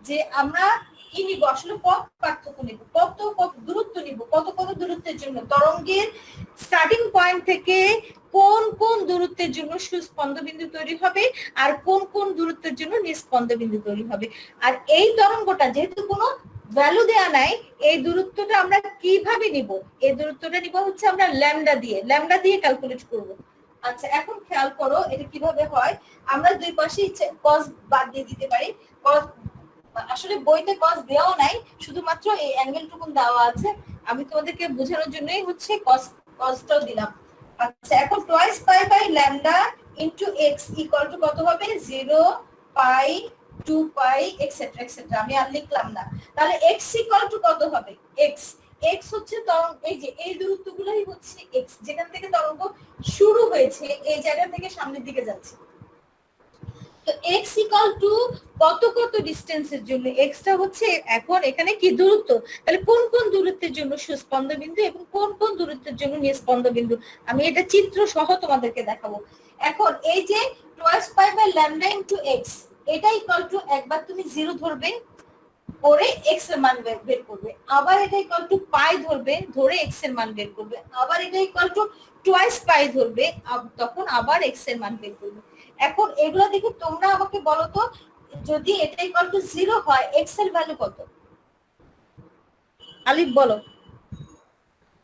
যে আমরা কি নিব, আসলে পথ পার্থক্য নিব, কত দূরত্ব নিব, কত দূরত্বের জন্য তরঙ্গের স্টার্টিং পয়েন্ট থেকে কোন কোন দূরত্বের জন্য সুস্পন্দ বিন্দু তৈরি হবে আর কোন কোন দূরত্বের জন্য নিস্পন্দ বিন্দু তৈরি হবে। আর এই তরঙ্গটা যেহেতু কোনো ভ্যালু দেয়া নাই, এই দূরত্বটা আমরা কিভাবে নিব? এই দূরত্বটা নিব হচ্ছে আমরা ল্যামডা দিয়ে ক্যালকুলেট করব। আচ্ছা এখন খেয়াল করো এটা কিভাবে হয়। আমরা দুই পাশে cos বাদ দিয়ে দিতে পারি। cos আসলে বইতে cos দেওয়া নাই, শুধুমাত্র এই অ্যাঙ্গেলটুকু দেওয়া আছে। আমি তোমাদেরকে বোঝানোর জন্যই হচ্ছে cosটাও দিলাম। আচ্ছা এখন twice pi by lambda into x equal to কত হবে? 0 পাই 2 পাই এটসেট্রা এটসেট্রা। আমি আর লিখলাম না। তাহলে x ইকুয়াল টু কত হবে? x হচ্ছে তরঙ্গ, এই যে এই দূরত্বগুলোই হচ্ছে x, যেখান থেকে তরঙ্গ শুরু হয়েছে এই জায়গা থেকে সামনের দিকে যাচ্ছে। তো x ইকুয়াল টু কত ডিসটেন্সের জন্য? x টা হচ্ছে এখন এখানে কি দূরত্ব, তাহলে কোন কোন দূরত্বের জন্য সুস্পন্দ বিন্দু এবং কোন কোন দূরত্বের জন্য নিস্পন্দ বিন্দু আমি এটা চিত্র সহ তোমাদেরকে দেখাবো। এখন এই যে twice pi by lambda into x, এটা ইকুয়াল টু একবার তুমি 0 ধরবে, করে x এর মান বের করবে, আবার এটা ইকুয়াল টু পাই ধরবে, ধরে x এর মান বের করবে, আবার এটা ইকুয়াল টু টুয়াইস পাই ধরবে, তখন আবার x এর মান বের করবে। এখন এগুলো দেখে তোমরা আমাকে বলো তো, যদি এটা ইকুয়াল টু 0 হয় x এর ভ্যালু কত? আলিফ বলো।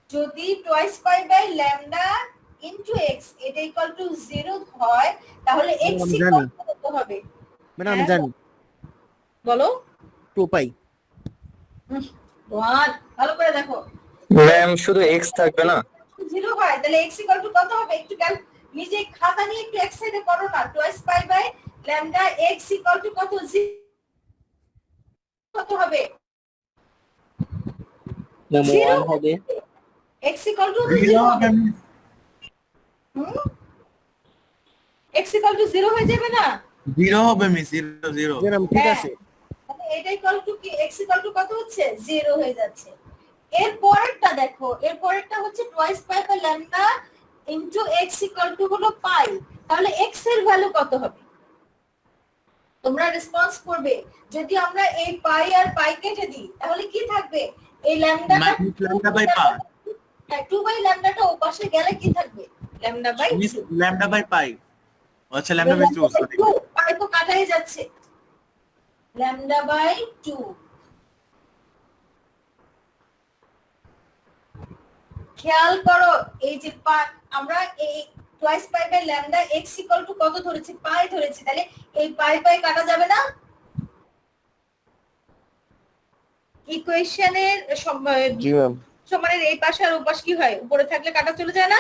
যদি twice pi by lambda into x এটা ইকুয়াল টু 0 হয় তাহলে x ইকুয়াল টু কত হবে? মানে আমি জানি বলো। 2 পাই। ভালো করে দেখো। ম্যাম শুধু x থাকবে না? 0 হয় তাহলে x ইকুয়াল টু কত হবে? একটু নিজে খাতা নিয়ে একটু এক সাইডে করো না। Twice pi by lambda x equal to কত? কত হবে? 1 হবে। x ইকুয়াল টু 0 হবে। x ইকুয়াল টু 0 হয়ে যাবে না? 0 হবে মিস, 0 জেনাম ঠিক আছে। তাহলে এটা ইকুয়াল টু কি? x ইকুয়াল টু কত হচ্ছে? 0 হয়ে যাচ্ছে। এর পরেরটা দেখো, এর পরেরটা হচ্ছে twice pi by lambda into x equal to হলো পাই। তাহলে x এর ভ্যালু কত হবে? তোমরা রেসপন্স করবে। যদি আমরা এই পাই আর পাই কেটে দিই তাহলে কি থাকবে? এই ল্যামডাটা ল্যামডা বাই পাই। হ্যাঁ 2 বাই ল্যামডাটা ওপাশে গেলে কি থাকবে? ল্যামডা বাই মিস ল্যামডা বাই পাই। আচ্ছা ল্যামডা বাই 2 সরি। পাই তো কাটাই যাচ্ছে। Lambda by 2। খেয়াল করো এই যে আমরা এই twice pi by lambda x equal to কত ধরেছি? পাই ধরেছি। তাহলে এই পাই পাই কাটা যাবে না? ইকুয়েশনের জি ম্যাম। সমানের এই পাশে আর ওই পাশে কি হয়? উপরে থাকলে কাটা চলে যায় না?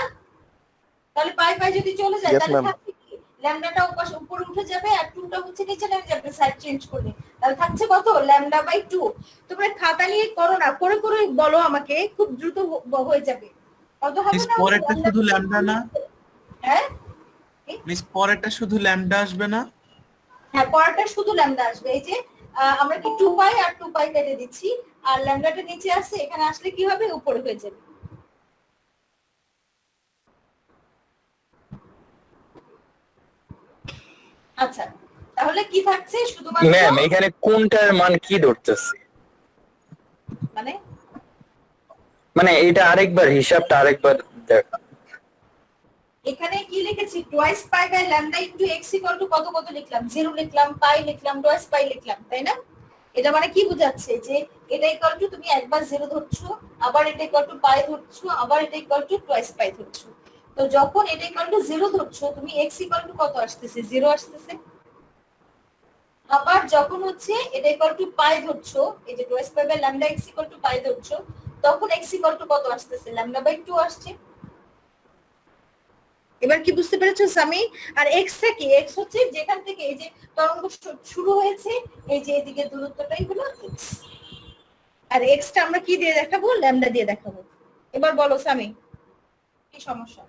তাহলে পাই পাই যদি চলে যায় Yes, তাহলে ma'am. থাকবে কি? ল্যামডাটা ওপাশে উপরে উঠে যাবে আর 2টা হচ্ছে নিচে নেমে যাবে সাইড চেঞ্জ করলে। তাহলে থাকছে কত? Lambda by 2। তোমরা খাতা নিয়ে করো না, করে করে বলো আমাকে, খুব দ্রুত হয়ে যাবে। কত হবে মিস না? পরেরটা শুধু ল্যামডা না? হ্যাঁ মিস পরেরটা শুধু ল্যামডা আসবে না? হ্যাঁ পরেরটা শুধু ল্যামডা আসবে। এই যে আমরা কি 2 পাই আর 2 পাই কেটে দিচ্ছি, আর ল্যামডাটা নিচে আসছে, এখানে আসলে কি হবে? উপরে হয়ে যাবে। আচ্ছা তাহলে কি থাকছে? শুধুমাত্র ম্যাম এখানে কোনটার মান কি ধরতেছে? মানে এটা আরেকবার হিসাবটা আরেকবার দেখ। এখানে কি লিখেছি? Twice pi by lambda into x equal to কত লিখলাম? 0 লিখলাম, পাই লিখলাম, টুয়াইস পাই লিখলাম, তাই না? এটা মানে কি বোঝাচ্ছে? যে এটা ইকুয়াল টু তুমি একবার 0 ধরছো, আবার এটা ইকুয়াল টু পাই ধরছো, আবার এটা ইকুয়াল টু টুয়াইস পাই ধরছো। তো যখন এটা ইকুয়াল টু 0 ধরছো তুমি x ইকুয়াল টু কত আসতেছে? 0 আসতেছে। আবার যখন হচ্ছে এটা ইকুয়াল টু পাই ধরছো, এই যে 2s pi by lambda x equal to pi ধরছো, তখন x ইকুয়াল টু কত আসতেছে? ল্যামডা বাই 2 আসছে। এবার কি বুঝতে পেরেছো সামি? আর x থেকে x হচ্ছে যেখান থেকে এই যে তরঙ্গ শুরু হয়েছে, এই যে এদিকে দূরত্বটাই হলো x, আর x টা আমরা কি দিয়ে দেখাবো? ল্যামডা দিয়ে দেখাবো। এবার বলো সামি কি সমস্যা?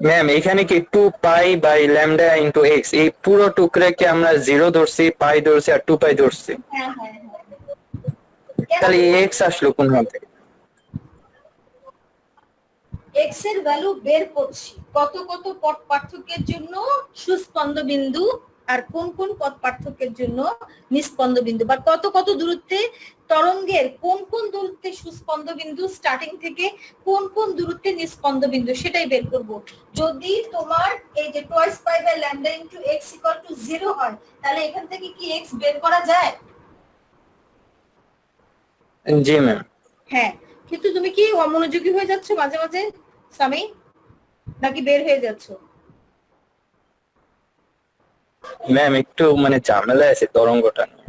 ম্যাম এখানে কি 2 pi by lambda into x, এই পুরো টুকরাকে আমরা 0 ধরছি, পাই ধরছি আর 2 পাই ধরছি, হ্যাঁ হ্যাঁ হ্যাঁ, তাহলে এক্স আসলো কোন হাতে? x এর ভ্যালু বের করছি কত কত পথ পার্থক্যের জন্য সুস্পন্দ বিন্দু, আর কোন কোন পথ পার্থক্যের জন্য নিস্পন্দ বিন্দু, বা কত কত দূরত্বে তরঙ্গের কোন কোন দূরত্বে সুস্পন্দ বিন্দু স্টার্টিং থেকে, কোন কোন দূরত্বে নিস্পন্দ বিন্দু, সেটাই বের করব। যদি তোমার এই যে twice pi by lambda into x equal to 0 হয়, তাহলে এখান থেকে কি x বের করা যায়? জি ম্যাম। হ্যাঁ, কিন্তু তুমি কি অমনোযোগী হয়ে যাচ্ছ মাঝে মাঝে সামি, নাকি বের হয়ে যাচ্ছ? ম্যাম একটু মানে ঝামেলা আছে তরঙ্গটা নিয়ে।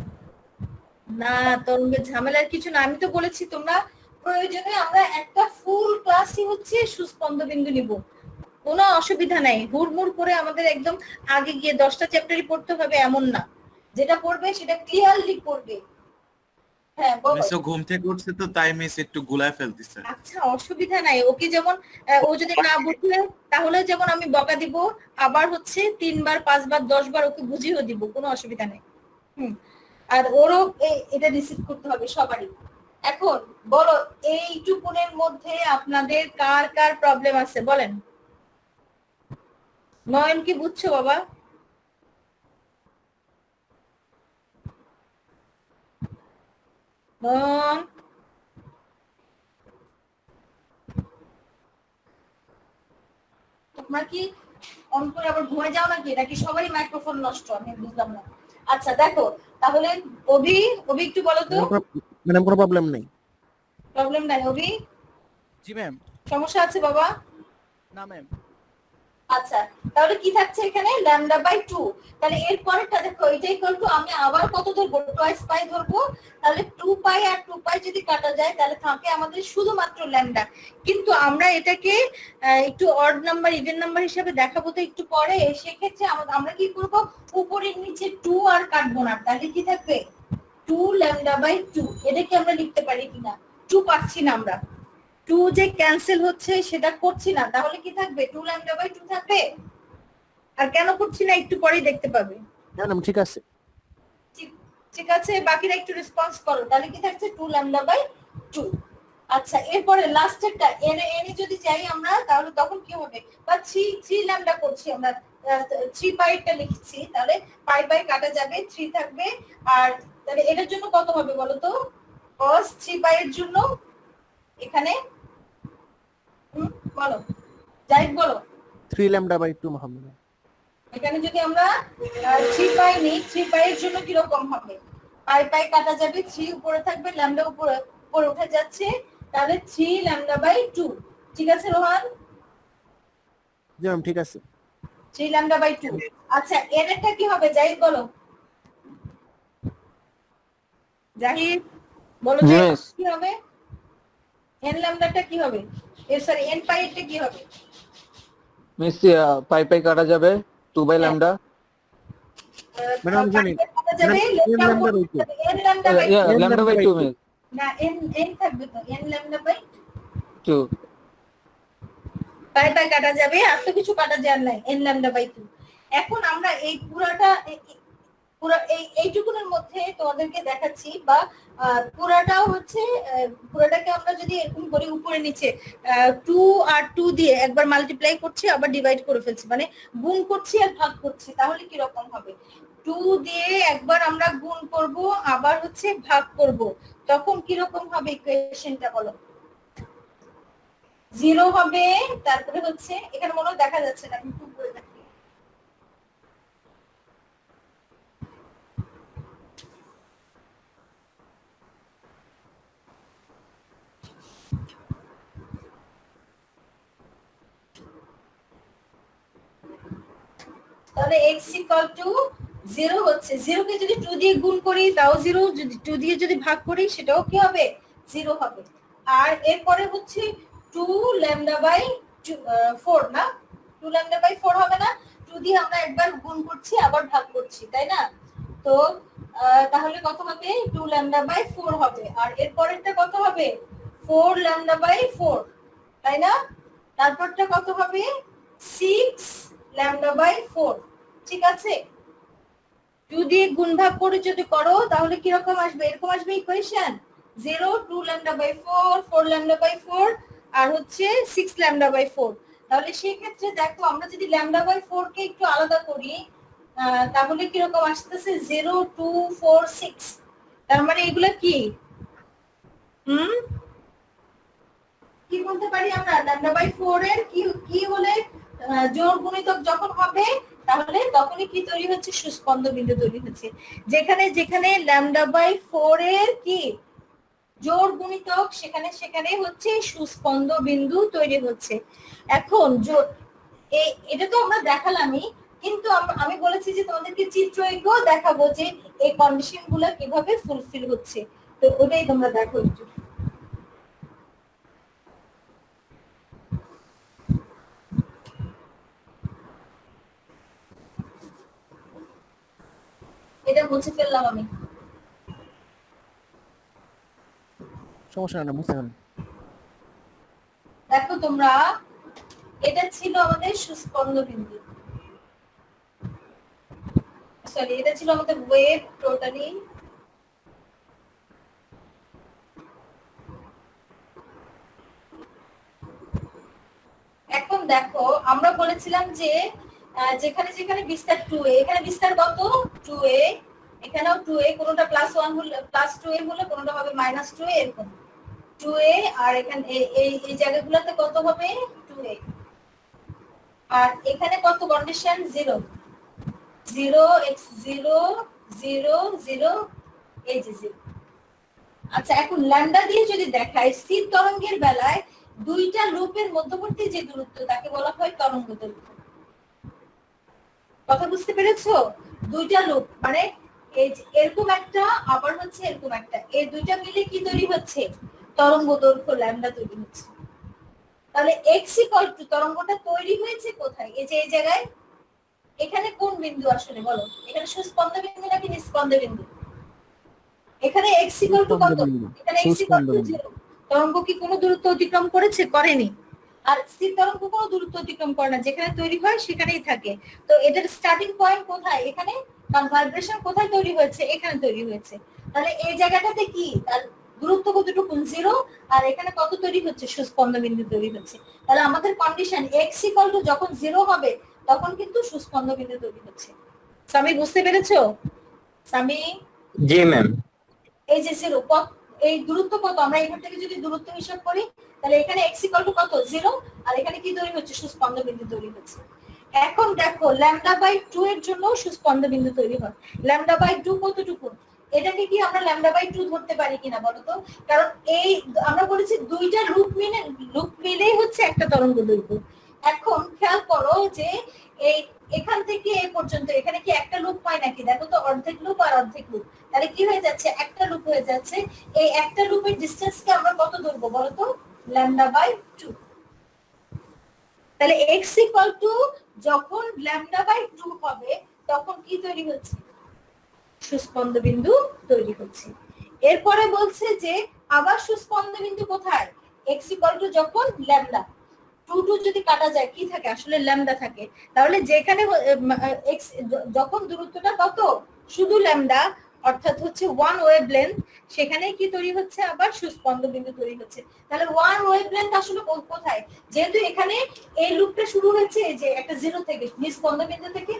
না, তরঙ্গের ঝামেলার কিছু না, আমি তো বলেছি তোমরা প্রয়োজনে আমরা একটা ফুল ক্লাসই হচ্ছে সুস্পন্দ বিন্দু নিব, কোনো অসুবিধা নাই। হুড়মুড় করে আমাদের একদম আগে গিয়ে 10টা চ্যাপ্টারই পড়তে হবে এমন না, যেটা পড়বে সেটা ক্লিয়ারলি পড়বে। হ্যাঁ বলো। মিস ঘুম থেকে উঠছে তো তাই মিস একটু গুলায় ফেলতেছে। আচ্ছা অসুবিধা নাই, ওকে যেমন ও যদি না বুঝে তাহলে যেমন আমি বকা দিব, আবার হচ্ছে 3 বার 5 বার 10 বার ওকে বুঝিয়েও দিব, কোনো অসুবিধা নেই। আর ওরও এটা রিসিভ করতে হবে সবারই। এখন বলো এইটুকুনের মধ্যে আপনাদের কার কার প্রবলেম আছে বলেন। নয়ন কি বুঝছো বাবা? নয়ন তোমরা কি অন করে আবার ঘুমায় যাও নাকি, নাকি সবারই মাইক্রোফোন নষ্ট? আমি বুঝলাম না। আচ্ছা দেখো তাহলে অভি, অভি একটু বলো তো। ম্যাডাম কোনো প্রবলেম নেই। প্রবলেম নাই অভি? জি ম্যাম। সমস্যা আছে বাবা? না ম্যাম। আচ্ছা তাহলে কি থাকছে এখানে? Lambda by 2। তাহলে এর পরেরটা দেখো, এটা ইকুয়াল টু আমি আবার কত ধরবো? টয়েস পাই ধরবো। তাহলে 2 পাই আর 2 পাই যদি কাটা যায় তাহলে থাকে আমাদের শুধুমাত্র ল্যামডা। কিন্তু আমরা এটাকে একটু অড নাম্বার ইভেন নাম্বার হিসেবে দেখাবো তো একটু পরে, সেক্ষেত্রে আমরা কি করব? উপরের নিচে 2 আর কাটবো না, তাহলে কি থাকবে? 2 ল্যামডা বাই 2। এটা কি আমরা লিখতে পারি কিনা? 2 পাচ্ছি না আমরা, 2 যে ক্যান্সেল হচ্ছে সেটা করছি না, তাহলে কি থাকবে? 2 ল্যামডা বাই 2 থাকবে। আর কেন করছি না একটু পরেই দেখতে পাবে। ম্যাডাম ঠিক আছে। ঠিক আছে, বাকিরা একটু রেসপন্স করো। তাহলে কি থাকছে? 2 ল্যামডা বাই 2। আচ্ছা এরপরে লাস্টেরটা এনে যদি চাই আমরা, তাহলে তখন কি হবে? বা 3 ল্যামডা করছি আমরা, 3 পাইটা লিখছি, তাহলে পাই বাই কাটা যাবে, 3 থাকবে। আর তাহলে এটার জন্য কত হবে বলো তো? cos 3 পাই এর জন্য এখানে বলো, যাই বলো। 3 ল্যামডা বাই 2 হবে। এখানে যদি আমরা 3 পাই নিই, 3 পাই এর জন্য কি রকম হবে? পাই পাই কাটা যাবে, 3 উপরে থাকবে, ল্যামডা উপরে উপরে উঠে যাচ্ছে, তাহলে 3 ল্যামডা বাই 2। ঠিক আছে রোহান? জি ম্যাম ঠিক আছে। 3 ল্যামডা বাই 2। আচ্ছা এর একটা কি হবে জাহিদ বলো? জাহিদ বলো তো কি হবে? n ল্যামডাটা কি হবে? সরি n পাই এটা কি হবে? মিস পাই পাই কাটা যাবে 2 বাই ল্যামডা। ম্যাডাম জানি কাটা যাবে, n lambda by 2। n lambda by lambda by 2 মিস না, n থাকবে তো, n lambda by 2। Pi pi কাটা যাবে, আর তো কিছু কাটা যায় নাই, n ল্যামডা বাই 2। এখন আমরা এই পুরাটা পুরো এইটুকুনের মধ্যে তোমাদেরকে দেখাচ্ছি, বা পুরাটাও হচ্ছে পুরাটাকে আমরা যদি এরকম করে উপরে নিচে 2 আর 2 দিয়ে একবার মাল্টিপ্লাই করছি, আবার ডিভাইড করে ফেলছি, মানে গুণ করছি আর ভাগ করছি, তাহলে কি রকম হবে? 2 দিয়ে একবার আমরা গুণ করব, আবার হচ্ছে ভাগ করব, তখন কি রকম হবে ইকুয়েশনটা বলো? 0 হবে। তারপরে হচ্ছে এখানে মনে হয় দেখা যাচ্ছে না, আমি একটু উপরে দেখি। তাহলে x equal to জিরো হচ্ছে, জিরোকে যদি 2 দিয়ে গুণ করি তাও জিরো, যদি 2 দিয়ে যদি ভাগ করি সেটাও কি হবে, জিরো হবে। আর এরপরে হচ্ছে 2 ল্যামডা বাই 4 না, 2 ল্যামডা বাই 4 হবে না, 2 দিয়ে আমরা একবার গুণ করছি আবার ভাগ করছি, তাই না? তো তাহলে কত হবে, 2 ল্যামডা বাই 4 হবে। আর এরপরেরটা কত হবে, 4 ল্যামডা বাই 4, তাই না? তারপরটা কত হবে, 6 ল্যামডা বাই 4, ঠিক আছে? 2 দিয়ে গুণ ভাগ করে যদি করো তাহলে কি রকম আসবে, এরকম আসবে equation 0 2 lambda by 4 4 lambda by 4 আর হচ্ছে 6 ল্যামডা বাই 4। তাহলে সেই ক্ষেত্রে দেখো আমরা যদি ল্যামডা বাই 4 কে একটু আলাদা করি তাহলে কি রকম আসতেছে 0 2 4 6। তার মানে এগুলা কি কি বলতে পারি আমরা, ল্যামডা বাই 4 এর কি হলে জোড় গুণিতক যখন হবে তাহলে তখনই কি তৈরি হচ্ছে, সুস্পন্দ বিন্দু তৈরি হচ্ছে। যেখানে যেখানে ল্যামডা বাই 4 এর কি জোড় গুণিতক সেখানে সেখানে হচ্ছে সুস্পন্দ বিন্দু তৈরি হচ্ছে। এখন এটা তো আমরা দেখালামই, কিন্তু আমি বলেছি যে তোমাদেরকে চিত্র এঁকেও দেখাবো যে এই কন্ডিশন গুলো কিভাবে ফুলফিল হচ্ছে। তো ওটাই তোমরা দেখো একটু। এটা মুছে ফেললাম আমি। সমস্যা না, বুঝতে পারলাম। দেখো তোমরা, এটা ছিল আমাদের সুস্পন্দ বিন্দু, সরি এটা ছিল আমাদের ওয়েভ টোটালি। এখন দেখো আমরা বলেছিলাম যে যেখানে যেখানে বিস্তার 2a, এখানে বিস্তার কত 2a, এখানেও 2a, কোনটা +1 হলে +2a হলে কোনটা হবে -2a, এরকম 2a। আর এখানে এই জায়গাগুলোতে কত হবে 2a। আর এখানে কত কন্ডিশন 0 0 x 0 0 0, এই যে 0। আচ্ছা এখন ল্যামডা দিয়ে যদি দেখাই, স্থির তরঙ্গের বেলায় দুইটা লুপের মধ্যবর্তী যে দূরত্ব তাকে বলা হয় তরঙ্গ দৈর্ঘ্য। কথা বুঝতে পেরেছো? দুইটা লুপ মানে এই এরকম একটা আবার হচ্ছে এরকম একটা, এই দুইটা মিলে কি তৈরি হচ্ছে, তরঙ্গ দৈর্ঘ্য ল্যামডা তৈরি হচ্ছে। তাহলে x = তরঙ্গটা তৈরি হয়েছে কোথায়, এই যে এই জায়গায়। এখানে কোন বিন্দু আসলে বলো, এখানে সুস্পন্দ বিন্দু নাকি নিস্পন্দ বিন্দু? এখানে x = কত, এখানে x = 0। তরঙ্গ কি কোনো দূরত্ব অতিক্রম করেছে, করেনি। আর স্থির তরঙ্গ কোনো দূরত্ব অতিক্রম করে না, যেখানে তৈরি হয় সেখানেই থাকে। তো এটার স্টার্টিং পয়েন্ট কোথায়, এখানে, কারণ ভাইব্রেশন কোথায় তৈরি হয়েছে, এখানে তৈরি হয়েছে। তাহলে এই জায়গাটাতে কি তার দূরত্ব কতটুকু 0, আর এখানে কত তৈরি হচ্ছে, সুস্পন্দ বিন্দু তৈরি হচ্ছে। তাহলে আমাদের কন্ডিশন x = যখন 0 হবে তখন কিন্তু সুস্পন্দ বিন্দু তৈরি হচ্ছে। সামি বুঝতে পেরেছো? সামি? জি ম্যাম। এই যে 0 এই দূরত্ব কত, আমরা এখান থেকে যদি দূরত্ব হিসাব করি তাহলে এখানে x = কত 0, আর এখানে কি তৈরি হচ্ছে, সুস্পন্দ বিন্দু তৈরি হচ্ছে। এখন দেখো λ/2 এর জন্য সুস্পন্দ বিন্দু তৈরি হয়। λ/2 কতটুকু, এটাকে কি আমরা λ/2 ধরতে পারি কিনা বলো তো? কারণ এই আমরা বলেছি দুইটা লুপ মিলেই হচ্ছে একটা তরঙ্গ দৈর্ঘ্য। এখন খেয়াল করো যে এই এখান থেকে এই পর্যন্ত এখানে কি একটা লুপ হয় নাকি, দেখো তো, অর্ধেক লুপ আর অর্ধেক লুপ। তাহলে কি হয়ে যাচ্ছে, একটা লুপ হয়ে যাচ্ছে। এই একটা লুপের ডিসটেন্সকে আমরা কত ধরবো বলো তো, λ/2। তাহলে x = যখন λ/2 হবে তখন কি তৈরি হচ্ছে, সুস্পন্দ বিন্দু তৈরি হচ্ছে। এরপরে বলছে যে আবার সুস্পন্দ বিন্দু কোথায়, x = যখন λ/2 যদি কাটা যায় কি থাকে, আসলে ল্যামডা থাকে। তাহলে যেখানে x যখন দূরত্বটা কত, শুধু ল্যামডা, অর্থাৎ হচ্ছে 1 ওয়েভলেন্থ, সেখানে কি তৈরি হচ্ছে, আবার সুস্পন্দ বিন্দু তৈরি হচ্ছে। তাহলে 1 ওয়েভলেন্থ আসলে কোথায়, যেহেতু এখানে এই লুপটা শুরু হচ্ছে এই যে একটা 0 থেকে, নিস্পন্দ বিন্দু থেকে,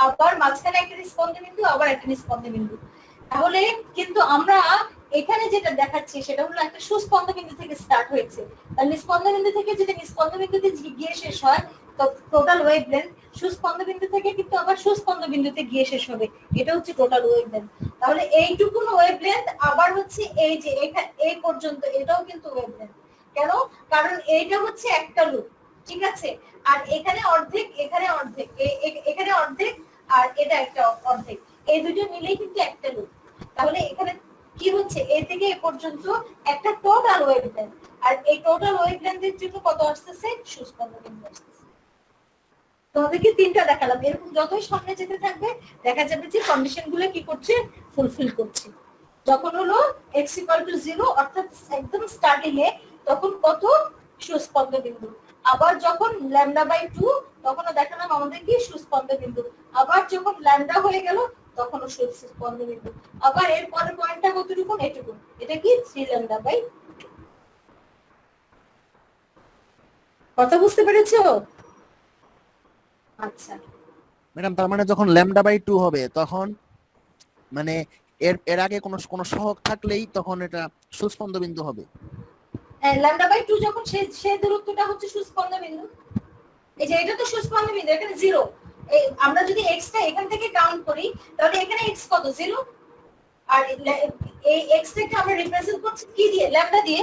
আবার মাঝখানে একটা নিস্পন্দ বিন্দু, আবার একটা নিস্পন্দ বিন্দু। তাহলে কিন্তু আমরা এখানে যেটা দেখাচ্ছি সেটা হলো একটা সুস্পন্দ বিন্দু থেকে স্টার্ট হয়েছে। আর নিস্পন্দ বিন্দু থেকে যদি নিস্পন্দ বিন্দুতে গিয়ে শেষ হয় তো টোটাল ওয়েভলেন্থ সুস্পন্দ বিন্দু থেকে কিন্তু আবার সুস্পন্দ বিন্দুতে গিয়ে শেষ হবে, এটা হচ্ছে টোটাল ওয়েভলেন্থ। তাহলে এইটুকুন ওয়েভলেন্থ আবার হচ্ছে এই যে এই পর্যন্ত, এটাও কিন্তু ওয়েভলেন্থ। কেন, কারণ এইটা হচ্ছে একটা লুপ, ঠিক আছে। আর এখানে অর্ধেক, এখানে অর্ধেক, এখানে অর্ধেক, আর এটা একটা অর্ধেক। এই দুটো মিলেই কিন্তু একটা লুপ। তাহলে এখানে কি হচ্ছে, এ থেকে এ পর্যন্ত একটা টোটাল ওয়েভলেন্থ, আর এই টোটাল ওয়েভলেন্থের জন্য কত আসতেছে, সুস্পন্দ বিন্দু আসতেছে। তোমাদেরকে তিনটা দেখালাম, এরকম যতই সামনে যেতে থাকবে দেখা যাবে যে কন্ডিশন গুলো কি করছে, ফুলফিল করছে। যখন হলো x = 0 অর্থাৎ একদম স্টার্টিং এ, তখন কত, সুস্পন্দ বিন্দু। আবার যখন λ/2 তখনও দেখালাম আমাদের কি, সুস্পন্দ বিন্দু। আবার যখন ল্যামডা হয়ে গেল তখনও সুস্পন্দ বিন্দু। আবার এর পরের পয়েন্টটা কতটুকু, এটুকু, এটা কি 3λ/2। কথা বুঝতে পেরেছো? আচ্ছা, ম্যাডাম তার মানে যখন λ/2 হবে তখন মানে এর আগে কোনো সহগ থাকলেই তখন এটা সুস্পন্দ বিন্দু হবে। λ/2 যখন সে দূরত্বটা হচ্ছে সুস্পন্দ বিন্দু। এই যে এটা তো সুস্পন্দ বিন্দু, এখানে 0। এই আমরা যদি x টা এখান থেকে কাউন্ট করি তাহলে এখানে x কত, 0। আর এই x টাকে আমরা রিপ্রেজেন্ট করছি কি দিয়ে, ল্যামডা দিয়ে।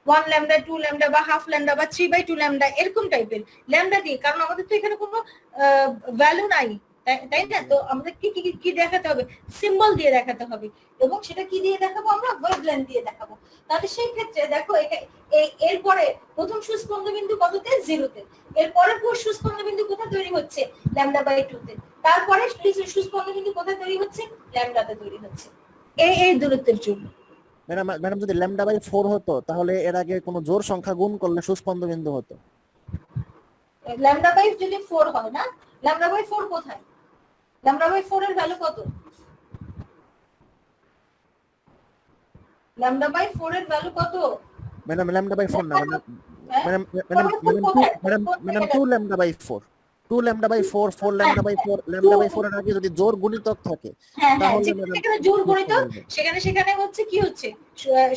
1 ল্যামডা, 2 ল্যামডা বা হাফ ল্যামডা বা 3/2 ল্যামডা, এরকম টাইপের ল্যামডা দিয়ে, কারণ আমাদের তো এখানে কোনো ভ্যালু নাই, তাই না? তো আমাদের কি দেখাতে হবে, সিম্বল দিয়ে দেখাতে হবে। এবং সেটা কি দিয়ে দেখাবো, আমরা ওয়েভলেন্থ দিয়ে দেখাবো। তাহলে সেই ক্ষেত্রে দেখো এরপরে প্রথম সুস্পন্দ বিন্দু কততে, 0-তে। এরপরে সুস্পন্দ বিন্দু কোথায় তৈরি হচ্ছে, λ/2 তে। তারপরে সুস্পন্দ বিন্দু কোথায় তৈরি হচ্ছে, ল্যামডাতে তৈরি হচ্ছে, এই দূরত্বের জন্য। ম্যাডাম যদি λ/4 হতো তাহলে এর আগে কোনো জোড় সংখ্যা গুণ করলে সুস্পন্দ বিন্দু হতো। λ/4 যদি 4 হয় না, λ/4 কোথায়, λ/4 এর ভ্যালু কত, λ/4 এর ভ্যালু কত? ম্যাডাম λ/4 না ম্যাডাম, হ্যাঁ? ম্যাডাম 2λ/4, 2λ/4, 4λ/4, λ/4 এর আগে যদি জোড় গুণিতক থাকে হ্যাঁ, তাহলে যেখানে জোর গণিত, সেখানে হচ্ছে কি হচ্ছে,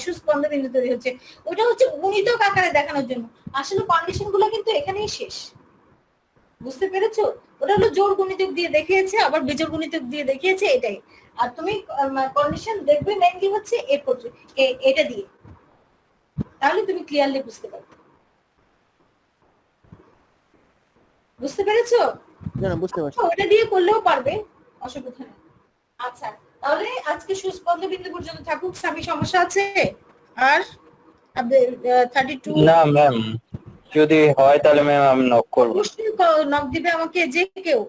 সুস্পন্দ বিন্দু তৈরি হচ্ছে। ওটা হচ্ছে গুণিতক আকারে দেখানোর জন্য। আসলে কন্ডিশন গুলো কিন্তু এখানেই শেষ। বুঝতে পেরেছো? ওটা হলো জোর গুণিতক দিয়ে দেখিয়েছে, আবার বিজোড় গুণিতক দিয়ে দেখিয়েছে, এটাই। আর তুমি কন্ডিশন দেখবে মেইনলি হচ্ছে এটা দিয়ে, তাহলে তুমি ক্লিয়ারলি বুঝতে পারবে। বুঝতে পেরেছো? বুঝতে পারছি। ওটা দিয়ে করলেও পারবে, অসুবিধা নেই। আচ্ছা, তাহলে আজকে সুস্পন্দ বিন্দু পর্যন্ত থাকুক। স্বামী সমস্যা আছে? আর 32 না ম্যাম, যদি হয় তাহলে ম্যাম আমি নক করবো। অবশ্যই নক দিবে আমাকে, যে কেউ।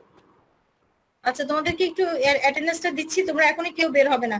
আচ্ছা, তোমাদেরকে একটু অ্যাটেন্ডেন্সটা দিচ্ছি, তোমরা এখনই কেউ বের হবে না।